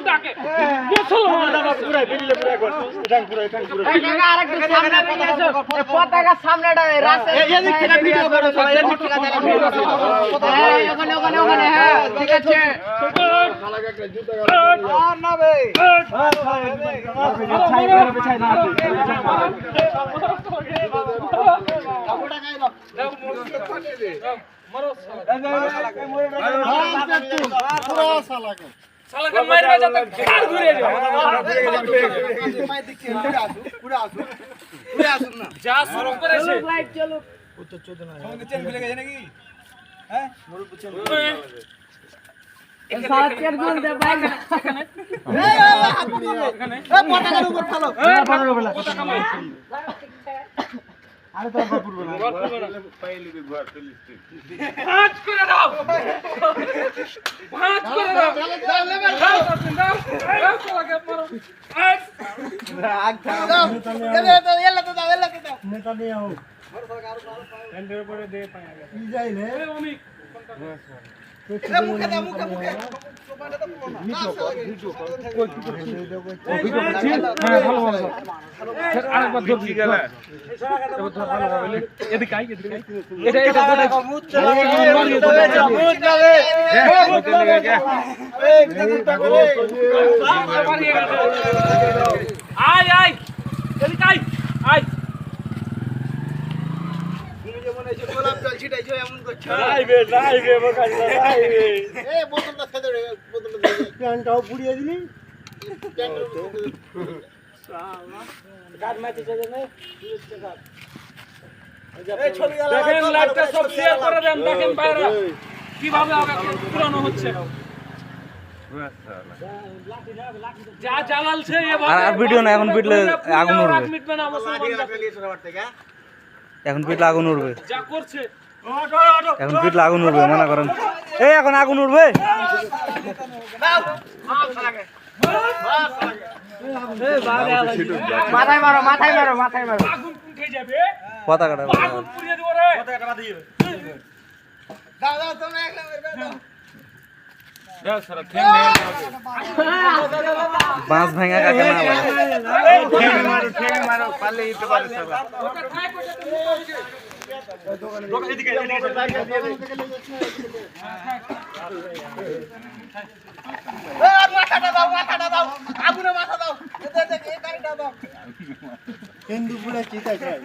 ডাকে পুরাই বেরিলে পুরাই কর এটাং পুরাই কাকা আরেকটু সামনে নিয়ে এসো পতাকার সামনেটা রাস্তা এদিক থেকে ভিডিও করো সবাই এদিক থেকে তাহলে ভিডিও করো হ্যাঁ ওখানে হ্যাঁ ঠিক আছে শালা কাকা জুতা গেল আর না বে ছাই করে বিছাই না কাপড়টা গায় দাও মারো শালা সালাকে মারবে যত ঘাড় ঘুরে যাবে মাই দেখি পুরো আসুন না যা শুরু করেছে লাইট চলো ও তো 14 না আমাদের চেন ভুলে গেছে নাকি হ্যাঁ মোর পুছেন সাত কের গোল দে ভাই এখানে এখানে পতাকার উপর ফেলো পতাকার উপর পতাকা মার আরে তো আর পড়বে না পাইলি রে ঘর চলিস ভাঁজ করে দাও ভাঁজ করে দাও দাও চলাকে মারো আগ দাও এলা তো দাও নেতা নিয়ে আও এন্ডের উপরে দে পায়া কি যাই রে অমিক মুখে দাও মুখে সোপাটা তো পুরো না ভিডিও কর হ্যাঁ ভালো আরেকবার ধর কি গেল এদিকে আই এটা মুত যাবে আয় এদিকে আয় তুমি যে মনে হচ্ছে গোলাপ জল ছিটাইছো এমন করছো নাইবে বকাই নাইবে এই বোতলটা ফেলে দে বোতলটা দে প্যান্টটাও পুড়িয়ে দিলি গাড় মাইতে চলে না এই ছবি দেখেন লাইভটা সব শেয়ার করে দেন দেখেন বাইরে কিভাবে আগে পুরানো হচ্ছে যা জ্বালালছে এবার আর ভিডিও না এখন পিটলে আগুন উঠবে এখন পিটলে আগুন উঠবে যা করছে এখন পিটলে আগুন উঠবে মনে করেন এই এখন আগুন উঠবে মাথায় মারো আগুন উঠে যাবে পতাকাটা আগুন পুড়িয়ে দেব রে পতাকাটা বাঁধি যাবে দাও তোমরা একলা মেরবে দাও দাও সারা ঠ্যাং বাঁশ ভাঙা কাকে না বলে ঠ্যাং মারো পারলে দিতে পারে সব এদিকে মাথাটা দাও আগুনে মাথা দাও এই গাড়িটা দাও হিন্দু পুলে চিতা চাই